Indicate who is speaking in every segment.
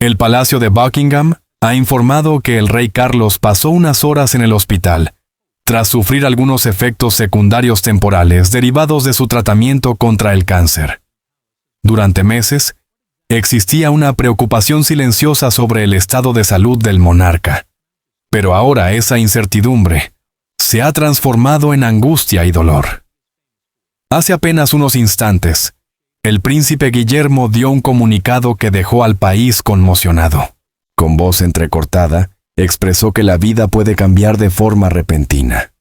Speaker 1: El Palacio de Buckingham ha informado que el rey Carlos pasó unas horas en el hospital, tras sufrir algunos efectos secundarios temporales derivados de su tratamiento contra el cáncer. Durante meses, existía una preocupación silenciosa sobre el estado de salud del monarca, pero ahora esa incertidumbre se ha transformado en angustia y dolor. Hace apenas unos instantes, el príncipe Guillermo dio un comunicado que dejó al país conmocionado. Con voz entrecortada, expresó que la vida puede cambiar de forma repentina.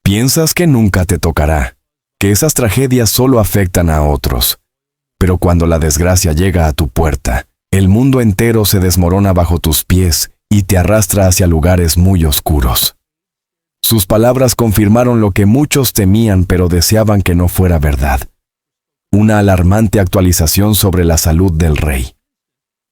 Speaker 1: Piensas que nunca te tocará, que esas tragedias solo afectan a otros. Pero cuando la desgracia llega a tu puerta, el mundo entero se desmorona bajo tus pies y te arrastra hacia lugares muy oscuros. Sus palabras confirmaron lo que muchos temían pero deseaban que no fuera verdad. Una alarmante actualización sobre la salud del rey.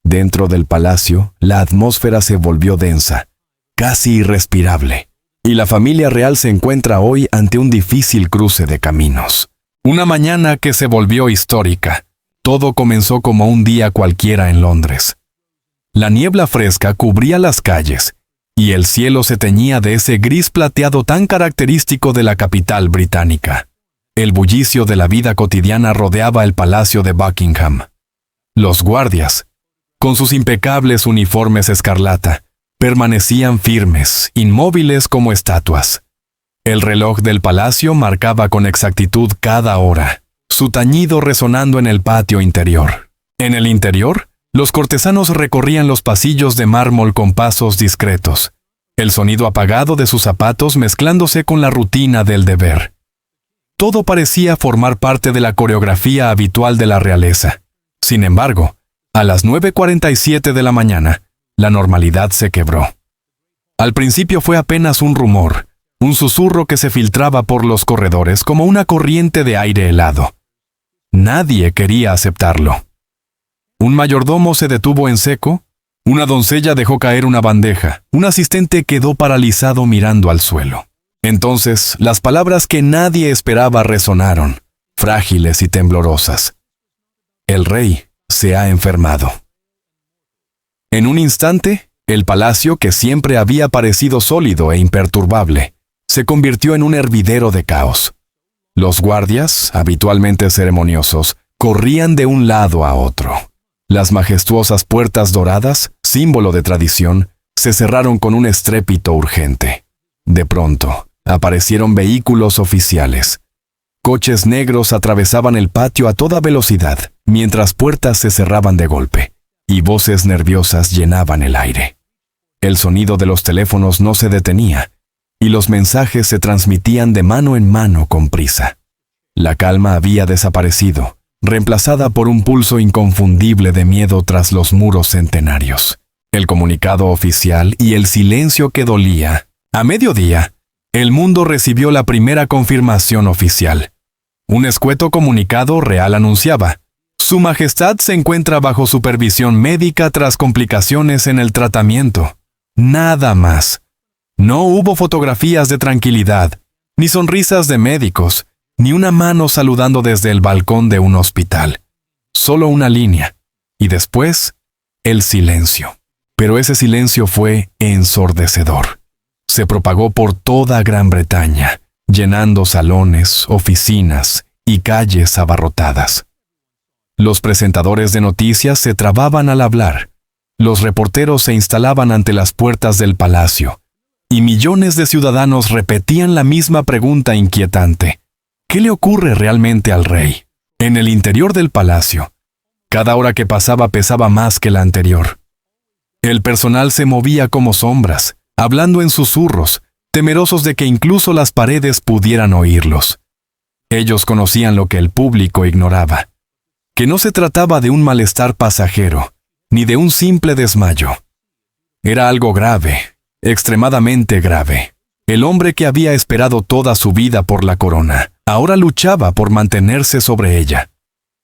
Speaker 1: Dentro del palacio, la atmósfera se volvió densa, casi irrespirable, y la familia real se encuentra hoy ante un difícil cruce de caminos. Una mañana que se volvió histórica. Todo comenzó como un día cualquiera en Londres. La niebla fresca cubría las calles, y el cielo se teñía de ese gris plateado tan característico de la capital británica. El bullicio de la vida cotidiana rodeaba el Palacio de Buckingham. Los guardias, con sus impecables uniformes escarlata, permanecían firmes, inmóviles como estatuas. El reloj del palacio marcaba con exactitud cada hora, su tañido resonando en el patio interior. En el interior, los cortesanos recorrían los pasillos de mármol con pasos discretos, el sonido apagado de sus zapatos mezclándose con la rutina del deber. Todo parecía formar parte de la coreografía habitual de la realeza. Sin embargo, a las 9:47 de la mañana, la normalidad se quebró. Al principio fue apenas un rumor, un susurro que se filtraba por los corredores como una corriente de aire helado. Nadie quería aceptarlo. Un mayordomo se detuvo en seco, una doncella dejó caer una bandeja, un asistente quedó paralizado mirando al suelo. Entonces, las palabras que nadie esperaba resonaron, frágiles y temblorosas. El rey se ha enfermado. En un instante, el palacio, que siempre había parecido sólido e imperturbable, se convirtió en un hervidero de caos. Los guardias, habitualmente ceremoniosos, corrían de un lado a otro. Las majestuosas puertas doradas, símbolo de tradición, se cerraron con un estrépito urgente. De pronto, aparecieron vehículos oficiales. Coches negros atravesaban el patio a toda velocidad, mientras puertas se cerraban de golpe, y voces nerviosas llenaban el aire. El sonido de los teléfonos no se detenía, y los mensajes se transmitían de mano en mano con prisa. La calma había desaparecido, reemplazada por un pulso inconfundible de miedo tras los muros centenarios. El comunicado oficial y el silencio que dolía. A mediodía, el mundo recibió la primera confirmación oficial. Un escueto comunicado real anunciaba: Su Majestad se encuentra bajo supervisión médica tras complicaciones en el tratamiento. Nada más. No hubo fotografías de tranquilidad, ni sonrisas de médicos, ni una mano saludando desde el balcón de un hospital. Solo una línea. Y después, el silencio. Pero ese silencio fue ensordecedor. Se propagó por toda Gran Bretaña, llenando salones, oficinas y calles abarrotadas. Los presentadores de noticias se trababan al hablar. Los reporteros se instalaban ante las puertas del palacio, y millones de ciudadanos repetían la misma pregunta inquietante: ¿qué le ocurre realmente al rey? En el interior del palacio, cada hora que pasaba pesaba más que la anterior. El personal se movía como sombras, hablando en susurros, temerosos de que incluso las paredes pudieran oírlos. Ellos conocían lo que el público ignoraba: que no se trataba de un malestar pasajero, ni de un simple desmayo. Era algo grave, extremadamente grave. El hombre que había esperado toda su vida por la corona, ahora luchaba por mantenerse sobre ella.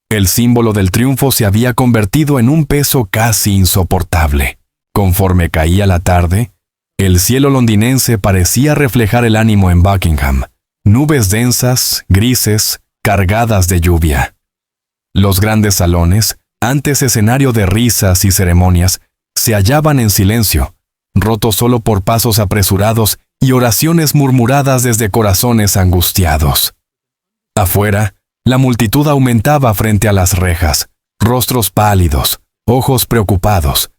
Speaker 1: El símbolo del triunfo se había convertido en un peso casi insoportable. Conforme caía la tarde, el cielo londinense parecía reflejar el ánimo en Buckingham. Nubes densas, grises, cargadas de lluvia. Los grandes salones, antes escenario de risas y ceremonias, se hallaban en silencio, rotos solo por pasos apresurados y oraciones murmuradas desde corazones angustiados. Afuera, la multitud aumentaba frente a las rejas, rostros pálidos, ojos preocupados.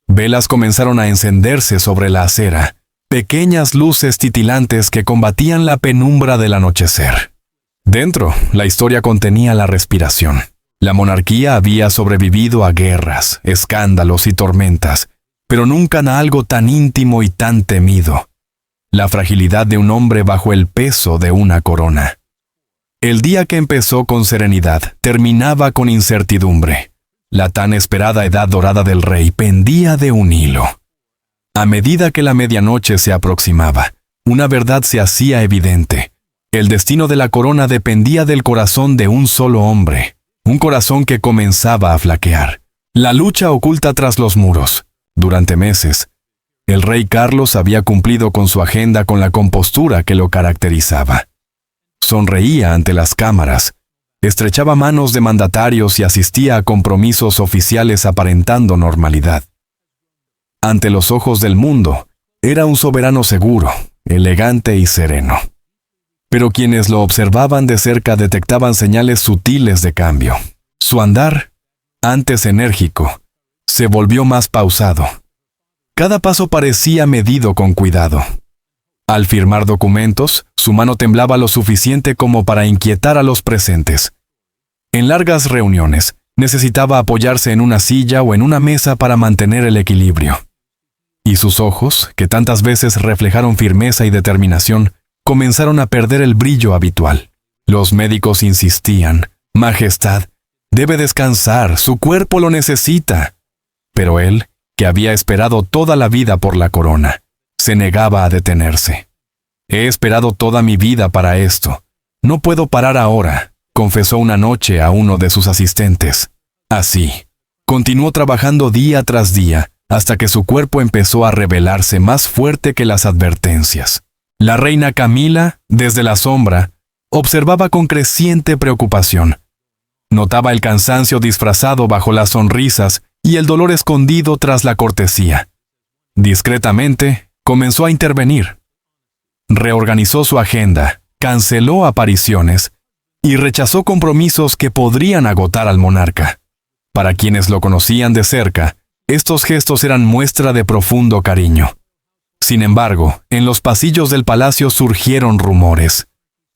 Speaker 1: Velas comenzaron a encenderse sobre la acera, pequeñas luces titilantes que combatían la penumbra del anochecer. Dentro, la historia contenía la respiración. La monarquía había sobrevivido a guerras, escándalos y tormentas, pero nunca a algo tan íntimo y tan temido: la fragilidad de un hombre bajo el peso de una corona. El día que empezó con serenidad, terminaba con incertidumbre. La tan esperada edad dorada del rey pendía de un hilo. A medida que la medianoche se aproximaba, una verdad se hacía evidente. El destino de la corona dependía del corazón de un solo hombre, un corazón que comenzaba a flaquear. La lucha oculta tras los muros. Durante meses, el rey Carlos había cumplido con su agenda con la compostura que lo caracterizaba. Sonreía ante las cámaras, estrechaba manos de mandatarios y asistía a compromisos oficiales aparentando normalidad. Ante los ojos del mundo, era un soberano seguro, elegante y sereno. Pero quienes lo observaban de cerca detectaban señales sutiles de cambio. Su andar, antes enérgico, se volvió más pausado. Cada paso parecía medido con cuidado. Al firmar documentos, su mano temblaba lo suficiente como para inquietar a los presentes. En largas reuniones, necesitaba apoyarse en una silla o en una mesa para mantener el equilibrio. Y sus ojos, que tantas veces reflejaron firmeza y determinación, comenzaron a perder el brillo habitual. Los médicos insistían: «Majestad, debe descansar, su cuerpo lo necesita». Pero él, que había esperado toda la vida por la corona, se negaba a detenerse. «He esperado toda mi vida para esto. No puedo parar ahora», confesó una noche a uno de sus asistentes. Así, continuó trabajando día tras día, hasta que su cuerpo empezó a revelarse más fuerte que las advertencias. La reina Camila, desde la sombra, observaba con creciente preocupación. Notaba el cansancio disfrazado bajo las sonrisas y el dolor escondido tras la cortesía. Discretamente, comenzó a intervenir. Reorganizó su agenda, canceló apariciones y rechazó compromisos que podrían agotar al monarca. Para quienes lo conocían de cerca, estos gestos eran muestra de profundo cariño. Sin embargo, en los pasillos del palacio surgieron rumores.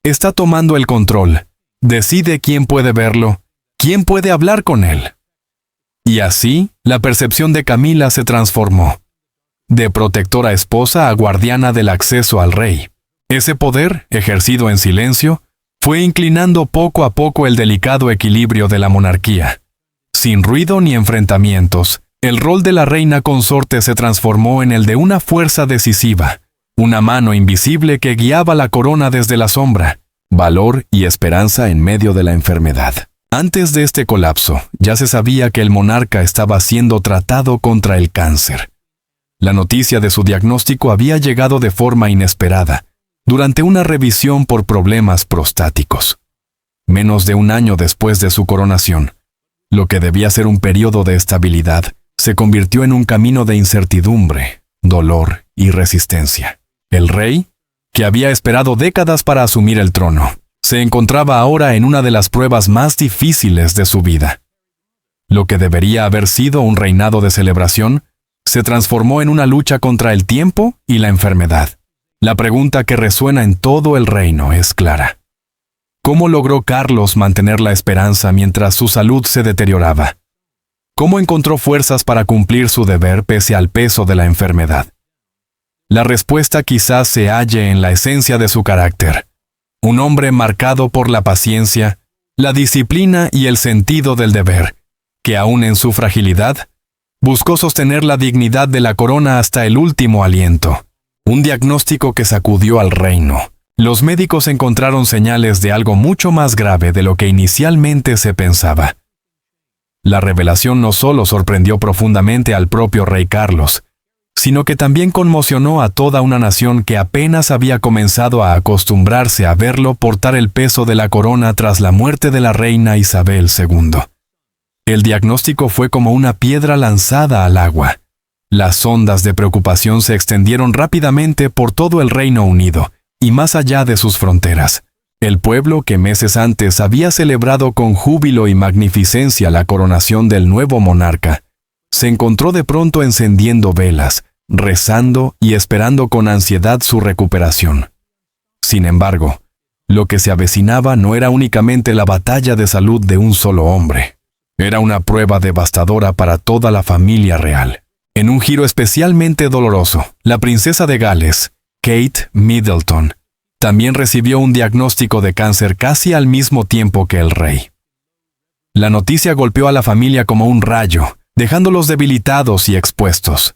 Speaker 1: Está tomando el control. Decide quién puede verlo, quién puede hablar con él. Y así, la percepción de Camila se transformó. De protectora esposa a guardiana del acceso al rey. Ese poder, ejercido en silencio, fue inclinando poco a poco el delicado equilibrio de la monarquía. Sin ruido ni enfrentamientos, el rol de la reina consorte se transformó en el de una fuerza decisiva, una mano invisible que guiaba la corona desde la sombra, valor y esperanza en medio de la enfermedad. Antes de este colapso, ya se sabía que el monarca estaba siendo tratado contra el cáncer. La noticia de su diagnóstico había llegado de forma inesperada, durante una revisión por problemas prostáticos. Menos de un año después de su coronación, lo que debía ser un periodo de estabilidad, se convirtió en un camino de incertidumbre, dolor y resistencia. El rey, que había esperado décadas para asumir el trono, se encontraba ahora en una de las pruebas más difíciles de su vida. Lo que debería haber sido un reinado de celebración, se transformó en una lucha contra el tiempo y la enfermedad. La pregunta que resuena en todo el reino es clara. ¿Cómo logró Carlos mantener la esperanza mientras su salud se deterioraba? ¿Cómo encontró fuerzas para cumplir su deber pese al peso de la enfermedad? La respuesta quizás se halle en la esencia de su carácter. Un hombre marcado por la paciencia, la disciplina y el sentido del deber, que aún en su fragilidad, buscó sostener la dignidad de la corona hasta el último aliento. Un diagnóstico que sacudió al reino. Los médicos encontraron señales de algo mucho más grave de lo que inicialmente se pensaba. La revelación no solo sorprendió profundamente al propio rey Carlos, sino que también conmocionó a toda una nación que apenas había comenzado a acostumbrarse a verlo portar el peso de la corona tras la muerte de la reina Isabel II. El diagnóstico fue como una piedra lanzada al agua. Las ondas de preocupación se extendieron rápidamente por todo el Reino Unido y más allá de sus fronteras. El pueblo que meses antes había celebrado con júbilo y magnificencia la coronación del nuevo monarca, se encontró de pronto encendiendo velas, rezando y esperando con ansiedad su recuperación. Sin embargo, lo que se avecinaba no era únicamente la batalla de salud de un solo hombre. Era una prueba devastadora para toda la familia real. En un giro especialmente doloroso, la princesa de Gales, Kate Middleton, también recibió un diagnóstico de cáncer casi al mismo tiempo que el rey. La noticia golpeó a la familia como un rayo, dejándolos debilitados y expuestos.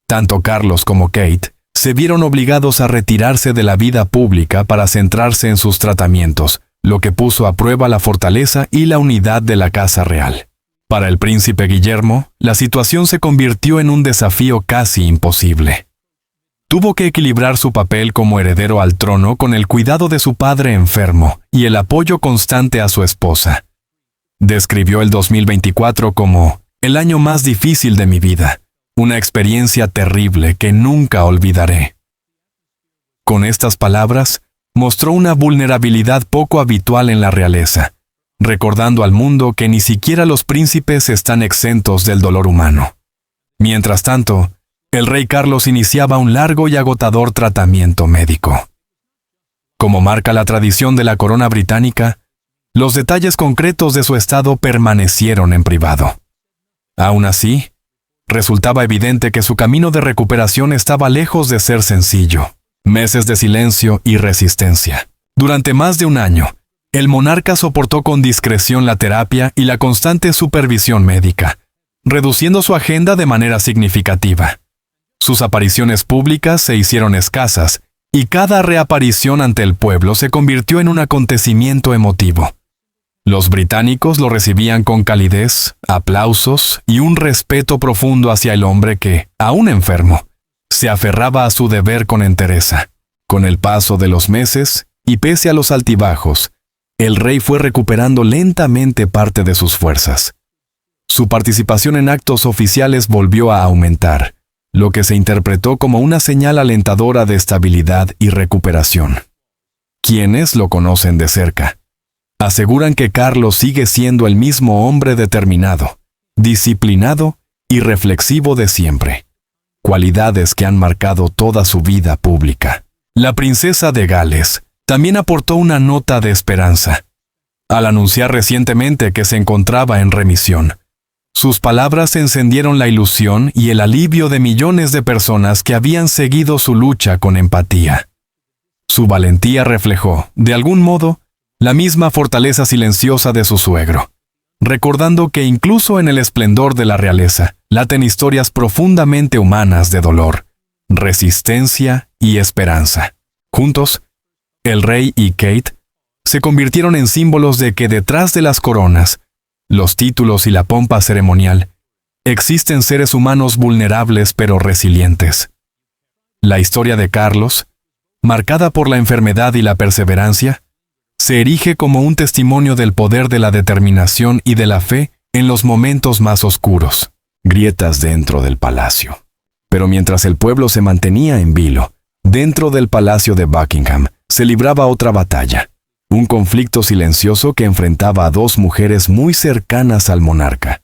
Speaker 1: Tanto Carlos como Kate se vieron obligados a retirarse de la vida pública para centrarse en sus tratamientos, lo que puso a prueba la fortaleza y la unidad de la casa real. Para el príncipe Guillermo, la situación se convirtió en un desafío casi imposible. Tuvo que equilibrar su papel como heredero al trono con el cuidado de su padre enfermo y el apoyo constante a su esposa. Describió el 2024 como el año más difícil de mi vida, una experiencia terrible que nunca olvidaré. Con estas palabras, mostró una vulnerabilidad poco habitual en la realeza, recordando al mundo que ni siquiera los príncipes están exentos del dolor humano. Mientras tanto, el rey Carlos iniciaba un largo y agotador tratamiento médico. Como marca la tradición de la corona británica, los detalles concretos de su estado permanecieron en privado. Aún así, resultaba evidente que su camino de recuperación estaba lejos de ser sencillo. Meses de silencio y resistencia. Durante más de un año, el monarca soportó con discreción la terapia y la constante supervisión médica, reduciendo su agenda de manera significativa. Sus apariciones públicas se hicieron escasas, y cada reaparición ante el pueblo se convirtió en un acontecimiento emotivo. Los británicos lo recibían con calidez, aplausos y un respeto profundo hacia el hombre que, aún enfermo, se aferraba a su deber con entereza. Con el paso de los meses, y pese a los altibajos, el rey fue recuperando lentamente parte de sus fuerzas. Su participación en actos oficiales volvió a aumentar, lo que se interpretó como una señal alentadora de estabilidad y recuperación. Quienes lo conocen de cerca aseguran que Carlos sigue siendo el mismo hombre determinado, disciplinado y reflexivo de siempre. Cualidades que han marcado toda su vida pública. La princesa de Gales también aportó una nota de esperanza. Al anunciar recientemente que se encontraba en remisión, sus palabras encendieron la ilusión y el alivio de millones de personas que habían seguido su lucha con empatía. Su valentía reflejó, de algún modo, la misma fortaleza silenciosa de su suegro, recordando que incluso en el esplendor de la realeza, laten historias profundamente humanas de dolor, resistencia y esperanza. Juntos, el rey y Kate se convirtieron en símbolos de que detrás de las coronas, los títulos y la pompa ceremonial, existen seres humanos vulnerables pero resilientes. La historia de Carlos, marcada por la enfermedad y la perseverancia, se erige como un testimonio del poder de la determinación y de la fe en los momentos más oscuros. Grietas dentro del palacio. Pero mientras el pueblo se mantenía en vilo, dentro del palacio de Buckingham se libraba otra batalla, un conflicto silencioso que enfrentaba a dos mujeres muy cercanas al monarca.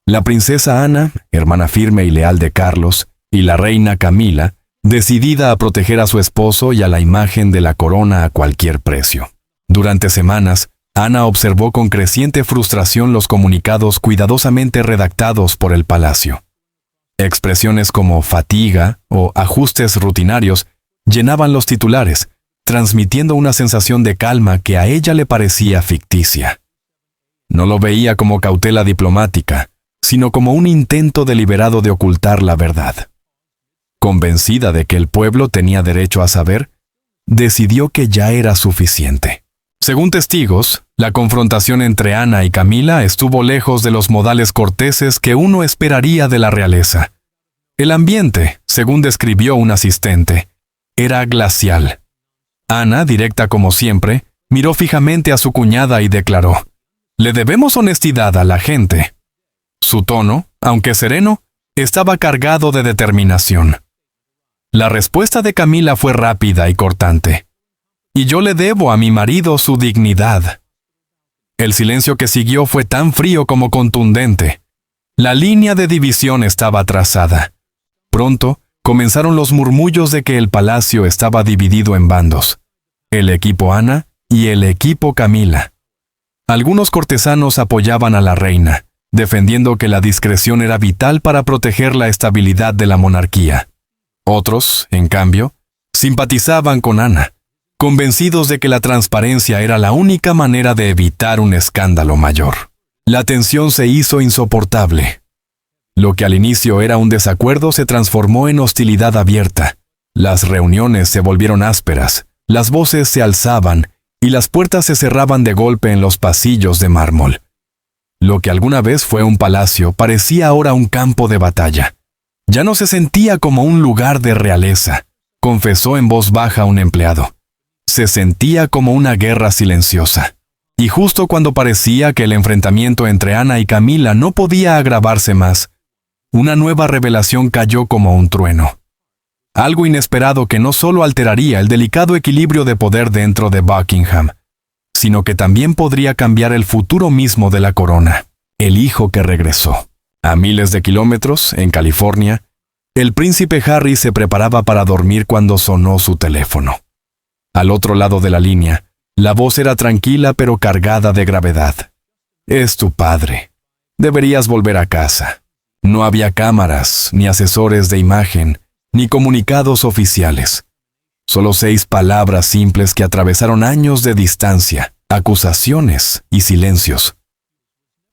Speaker 1: La princesa Ana, hermana firme y leal de Carlos, y la reina Camila, decidida a proteger a su esposo y a la imagen de la corona a cualquier precio. Durante semanas, Ana observó con creciente frustración los comunicados cuidadosamente redactados por el palacio. Expresiones como fatiga o ajustes rutinarios llenaban los titulares, transmitiendo una sensación de calma que a ella le parecía ficticia. No lo veía como cautela diplomática, sino como un intento deliberado de ocultar la verdad. Convencida de que el pueblo tenía derecho a saber, decidió que ya era suficiente. Según testigos, la confrontación entre Ana y Camila estuvo lejos de los modales corteses que uno esperaría de la realeza. El ambiente, según describió un asistente, era glacial. Ana, directa como siempre, miró fijamente a su cuñada y declaró: «Le debemos honestidad a la gente». Su tono, aunque sereno, estaba cargado de determinación. La respuesta de Camila fue rápida y cortante. Y yo le debo a mi marido su dignidad. El silencio que siguió fue tan frío como contundente. La línea de división estaba trazada. Pronto, comenzaron los murmullos de que el palacio estaba dividido en bandos. El equipo Ana y el equipo Camila. Algunos cortesanos apoyaban a la reina, defendiendo que la discreción era vital para proteger la estabilidad de la monarquía. Otros, en cambio, simpatizaban con Ana, convencidos de que la transparencia era la única manera de evitar un escándalo mayor. La tensión se hizo insoportable. Lo que al inicio era un desacuerdo se transformó en hostilidad abierta. Las reuniones se volvieron ásperas, las voces se alzaban y las puertas se cerraban de golpe en los pasillos de mármol. Lo que alguna vez fue un palacio parecía ahora un campo de batalla. Ya no se sentía como un lugar de realeza, confesó en voz baja un empleado. Se sentía como una guerra silenciosa. Y justo cuando parecía que el enfrentamiento entre Ana y Camila no podía agravarse más, una nueva revelación cayó como un trueno. Algo inesperado que no solo alteraría el delicado equilibrio de poder dentro de Buckingham, sino que también podría cambiar el futuro mismo de la corona. El hijo que regresó. A miles de kilómetros, en California, el príncipe Harry se preparaba para dormir cuando sonó su teléfono. Al otro lado de la línea, la voz era tranquila pero cargada de gravedad. Es tu padre. Deberías volver a casa. No había cámaras, ni asesores de imagen, ni comunicados oficiales. Solo 6 palabras simples que atravesaron años de distancia, acusaciones y silencios.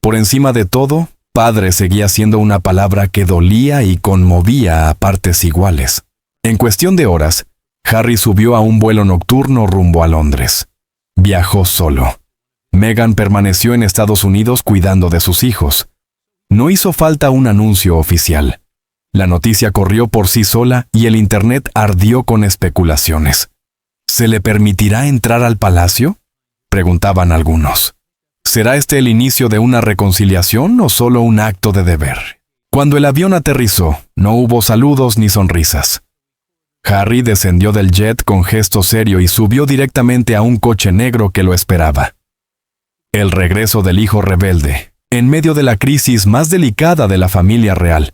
Speaker 1: Por encima de todo, padre seguía siendo una palabra que dolía y conmovía a partes iguales. En cuestión de horas, Harry subió a un vuelo nocturno rumbo a Londres. Viajó solo. Meghan permaneció en Estados Unidos cuidando de sus hijos. No hizo falta un anuncio oficial. La noticia corrió por sí sola y el Internet ardió con especulaciones. ¿Se le permitirá entrar al palacio?, preguntaban algunos. ¿Será este el inicio de una reconciliación o solo un acto de deber? Cuando el avión aterrizó, no hubo saludos ni sonrisas. Harry descendió del jet con gesto serio y subió directamente a un coche negro que lo esperaba. El regreso del hijo rebelde, en medio de la crisis más delicada de la familia real,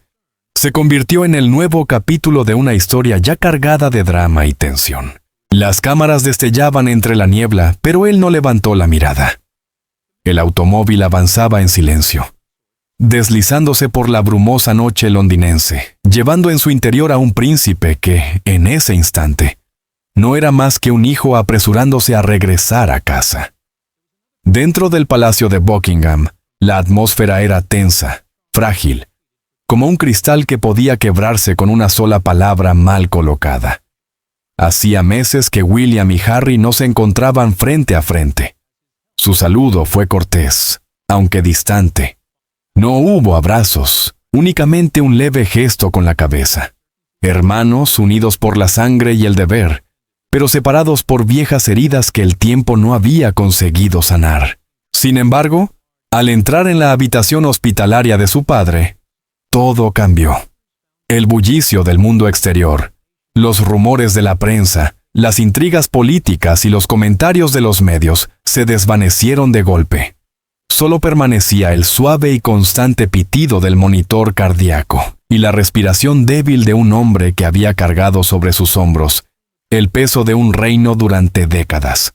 Speaker 1: se convirtió en el nuevo capítulo de una historia ya cargada de drama y tensión. Las cámaras destellaban entre la niebla, pero él no levantó la mirada. El automóvil avanzaba en silencio, deslizándose por la brumosa noche londinense, llevando en su interior a un príncipe que, en ese instante, no era más que un hijo apresurándose a regresar a casa. Dentro del palacio de Buckingham, la atmósfera era tensa, frágil, como un cristal que podía quebrarse con una sola palabra mal colocada. Hacía meses que William y Harry no se encontraban frente a frente. Su saludo fue cortés, aunque distante. No hubo abrazos, únicamente un leve gesto con la cabeza. Hermanos unidos por la sangre y el deber, pero separados por viejas heridas que el tiempo no había conseguido sanar. Sin embargo, al entrar en la habitación hospitalaria de su padre, todo cambió. El bullicio del mundo exterior, los rumores de la prensa, las intrigas políticas y los comentarios de los medios se desvanecieron de golpe. Solo permanecía el suave y constante pitido del monitor cardíaco y la respiración débil de un hombre que había cargado sobre sus hombros el peso de un reino durante décadas.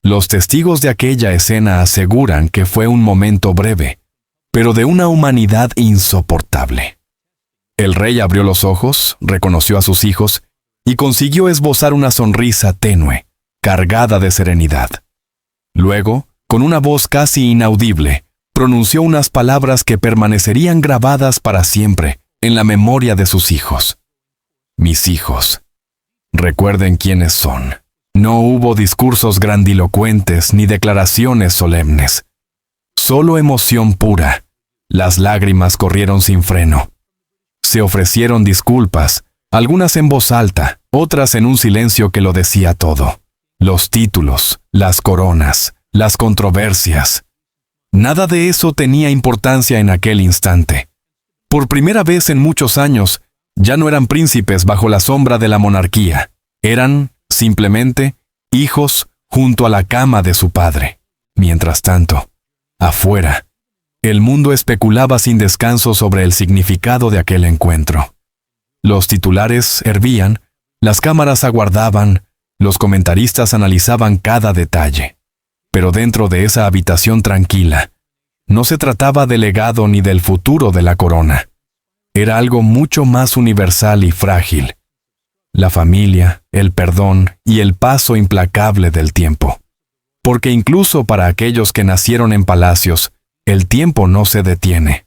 Speaker 1: Los testigos de aquella escena aseguran que fue un momento breve, pero de una humanidad insoportable. El rey abrió los ojos, reconoció a sus hijos y consiguió esbozar una sonrisa tenue, cargada de serenidad. Luego, con una voz casi inaudible, pronunció unas palabras que permanecerían grabadas para siempre en la memoria de sus hijos. Mis hijos, recuerden quiénes son. No hubo discursos grandilocuentes ni declaraciones solemnes. Solo emoción pura. Las lágrimas corrieron sin freno. Se ofrecieron disculpas, algunas en voz alta, otras en un silencio que lo decía todo. Los títulos, las coronas, las controversias. Nada de eso tenía importancia en aquel instante. Por primera vez en muchos años, ya no eran príncipes bajo la sombra de la monarquía. Eran, simplemente, hijos junto a la cama de su padre. Mientras tanto, afuera, el mundo especulaba sin descanso sobre el significado de aquel encuentro. Los titulares hervían, las cámaras aguardaban, los comentaristas analizaban cada detalle. Pero dentro de esa habitación tranquila, no se trataba del legado ni del futuro de la corona. Era algo mucho más universal y frágil. La familia, el perdón y el paso implacable del tiempo. Porque incluso para aquellos que nacieron en palacios, el tiempo no se detiene.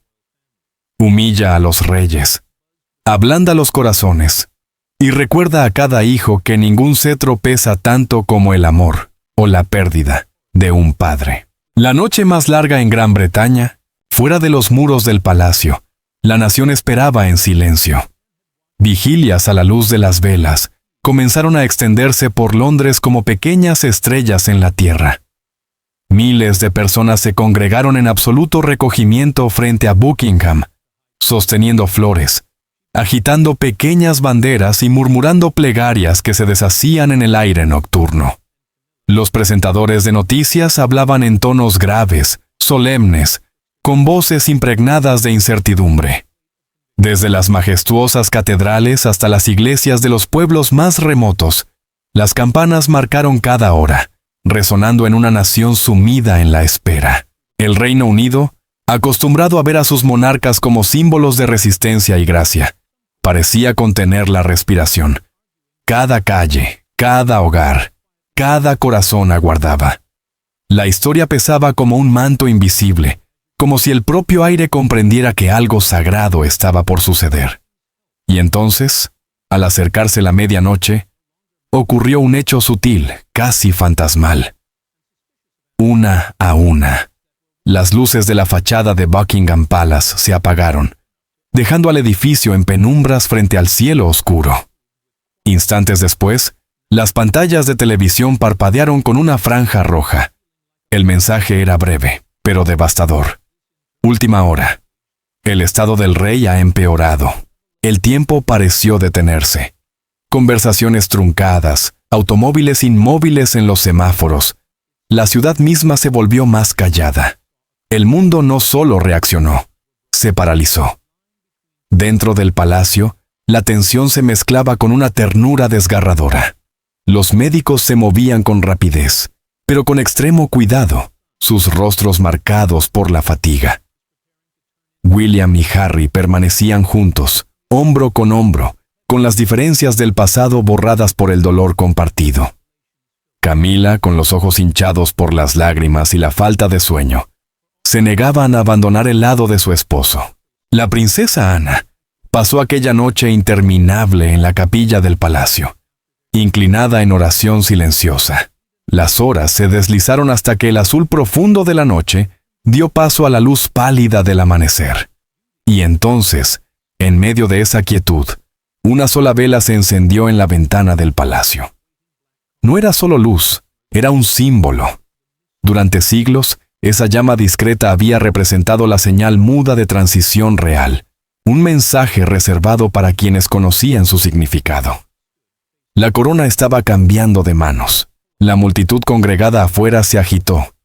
Speaker 1: Humilla a los reyes, ablanda los corazones, y recuerda a cada hijo que ningún cetro pesa tanto como el amor o la pérdida de un padre. La noche más larga en Gran Bretaña, fuera de los muros del palacio, la nación esperaba en silencio. Vigilias a la luz de las velas comenzaron a extenderse por Londres como pequeñas estrellas en la tierra. Miles de personas se congregaron en absoluto recogimiento frente a Buckingham, sosteniendo flores, agitando pequeñas banderas y murmurando plegarias que se deshacían en el aire nocturno. Los presentadores de noticias hablaban en tonos graves, solemnes, con voces impregnadas de incertidumbre. Desde las majestuosas catedrales hasta las iglesias de los pueblos más remotos, las campanas marcaron cada hora, resonando en una nación sumida en la espera. El Reino Unido, acostumbrado a ver a sus monarcas como símbolos de resistencia y gracia, parecía contener la respiración. Cada calle, cada hogar, cada corazón aguardaba. La historia pesaba como un manto invisible, como si el propio aire comprendiera que algo sagrado estaba por suceder. Y entonces, al acercarse la medianoche, ocurrió un hecho sutil, casi fantasmal. Una a una, las luces de la fachada de Buckingham Palace se apagaron, dejando al edificio en penumbras frente al cielo oscuro. Instantes después, las pantallas de televisión parpadearon con una franja roja. El mensaje era breve, pero devastador. Última hora. El estado del rey ha empeorado. El tiempo pareció detenerse. Conversaciones truncadas, automóviles inmóviles en los semáforos. La ciudad misma se volvió más callada. El mundo no solo reaccionó, se paralizó. Dentro del palacio, la tensión se mezclaba con una ternura desgarradora. Los médicos se movían con rapidez, pero con extremo cuidado, sus rostros marcados por la fatiga. William y Harry permanecían juntos, hombro con hombro, con las diferencias del pasado borradas por el dolor compartido. Camila, con los ojos hinchados por las lágrimas y la falta de sueño, se negaban a abandonar el lado de su esposo. La princesa Ana pasó aquella noche interminable en la capilla del palacio, inclinada en oración silenciosa. Las horas se deslizaron hasta que el azul profundo de la noche dio paso a la luz pálida del amanecer. Y entonces, en medio de esa quietud, una sola vela se encendió en la ventana del palacio. No era solo luz, era un símbolo. Durante siglos, esa llama discreta había representado la señal muda de transición real, un mensaje reservado para quienes conocían su significado. La corona estaba cambiando de manos. La multitud congregada afuera se agitó,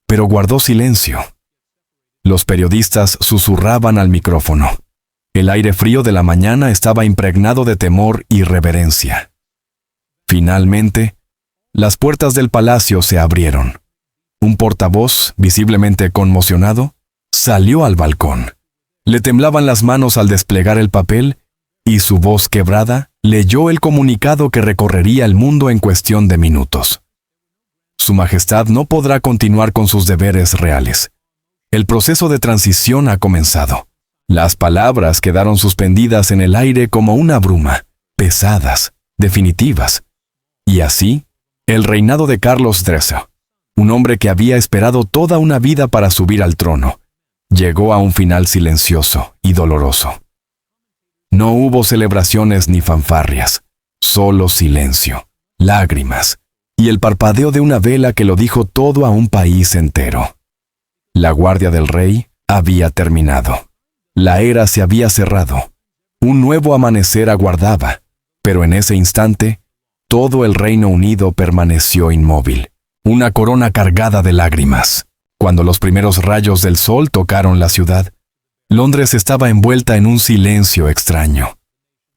Speaker 1: pero guardó silencio. Los periodistas susurraban al micrófono. El aire frío de la mañana estaba impregnado de temor y reverencia. Finalmente, las puertas del palacio se abrieron. Un portavoz, visiblemente conmocionado, salió al balcón. Le temblaban las manos al desplegar el papel y su voz quebrada leyó el comunicado que recorrería el mundo en cuestión de minutos. Su Majestad no podrá continuar con sus deberes reales. El proceso de transición ha comenzado. Las palabras quedaron suspendidas en el aire como una bruma, pesadas, definitivas. Y así, el reinado de Carlos XIII, un hombre que había esperado toda una vida para subir al trono, llegó a un final silencioso y doloroso. No hubo celebraciones ni fanfarrias, solo silencio, lágrimas y el parpadeo de una vela que lo dijo todo a un país entero. La guardia del rey había terminado. La era se había cerrado. Un nuevo amanecer aguardaba, pero en ese instante, todo el Reino Unido permaneció inmóvil, una corona cargada de lágrimas. Cuando los primeros rayos del sol tocaron la ciudad, Londres estaba envuelta en un silencio extraño.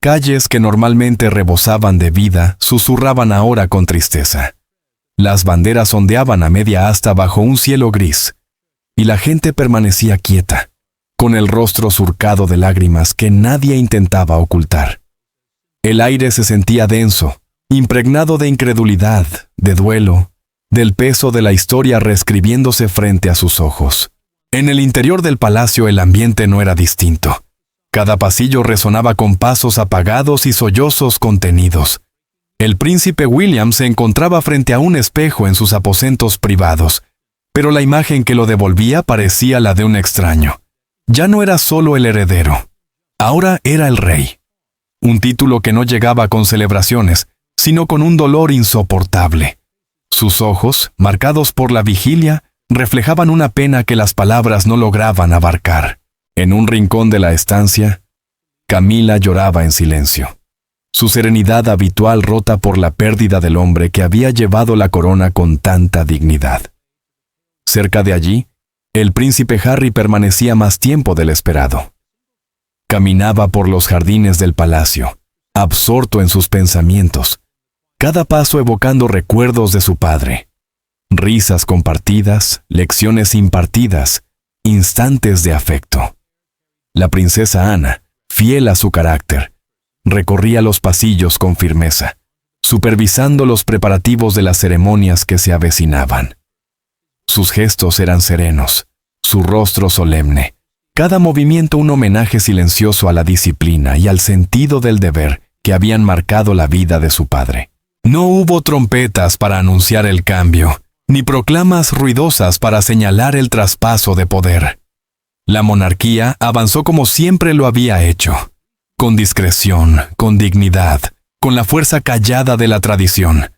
Speaker 1: Calles que normalmente rebosaban de vida susurraban ahora con tristeza. Las banderas ondeaban a media asta bajo un cielo gris, y la gente permanecía quieta, con el rostro surcado de lágrimas que nadie intentaba ocultar. El aire se sentía denso, impregnado de incredulidad, de duelo, del peso de la historia reescribiéndose frente a sus ojos. En el interior del palacio el ambiente no era distinto. Cada pasillo resonaba con pasos apagados y sollozos contenidos. El príncipe William se encontraba frente a un espejo en sus aposentos privados, pero la imagen que lo devolvía parecía la de un extraño. Ya no era solo el heredero, ahora era el rey. Un título que no llegaba con celebraciones, sino con un dolor insoportable. Sus ojos, marcados por la vigilia, reflejaban una pena que las palabras no lograban abarcar. En un rincón de la estancia, Camila lloraba en silencio, su serenidad habitual rota por la pérdida del hombre que había llevado la corona con tanta dignidad. Cerca de allí, el príncipe Harry permanecía más tiempo del esperado. Caminaba por los jardines del palacio, absorto en sus pensamientos, cada paso evocando recuerdos de su padre. Risas compartidas, lecciones impartidas, instantes de afecto. La princesa Ana, fiel a su carácter, recorría los pasillos con firmeza, supervisando los preparativos de las ceremonias que se avecinaban. Sus gestos eran serenos, su rostro solemne, cada movimiento un homenaje silencioso a la disciplina y al sentido del deber que habían marcado la vida de su padre. No hubo trompetas para anunciar el cambio, ni proclamas ruidosas para señalar el traspaso de poder. La monarquía avanzó como siempre lo había hecho, con discreción, con dignidad, con la fuerza callada de la tradición.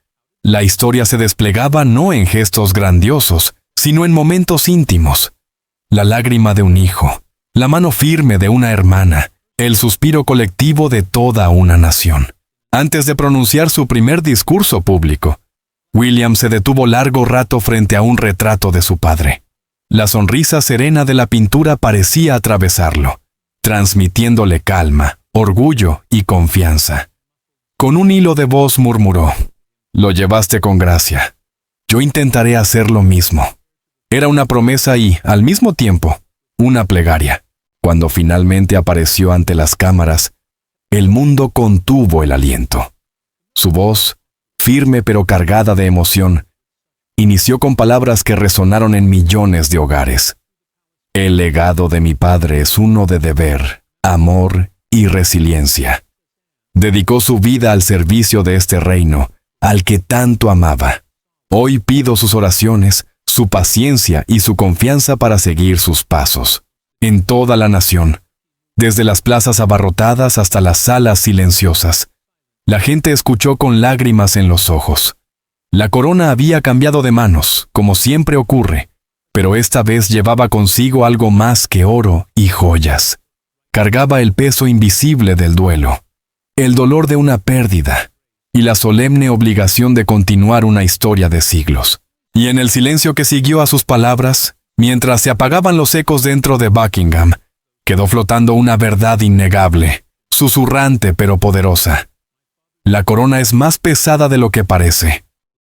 Speaker 1: La historia se desplegaba no en gestos grandiosos, sino en momentos íntimos. La lágrima de un hijo, la mano firme de una hermana, el suspiro colectivo de toda una nación. Antes de pronunciar su primer discurso público, William se detuvo largo rato frente a un retrato de su padre. La sonrisa serena de la pintura parecía atravesarlo, transmitiéndole calma, orgullo y confianza. Con un hilo de voz murmuró: «Lo llevaste con gracia. Yo intentaré hacer lo mismo». Era una promesa y, al mismo tiempo, una plegaria. Cuando finalmente apareció ante las cámaras, el mundo contuvo el aliento. Su voz, firme pero cargada de emoción, inició con palabras que resonaron en millones de hogares. El legado de mi padre es uno de deber, amor y resiliencia. Dedicó su vida al servicio de este reino, al que tanto amaba. Hoy pido sus oraciones, su paciencia y su confianza para seguir sus pasos. En toda la nación, desde las plazas abarrotadas hasta las salas silenciosas, la gente escuchó con lágrimas en los ojos. La corona había cambiado de manos, como siempre ocurre, pero esta vez llevaba consigo algo más que oro y joyas. Cargaba el peso invisible del duelo, el dolor de una pérdida y la solemne obligación de continuar una historia de siglos. Y en el silencio que siguió a sus palabras, mientras se apagaban los ecos dentro de Buckingham, quedó flotando una verdad innegable, susurrante pero poderosa. La corona es más pesada de lo que parece.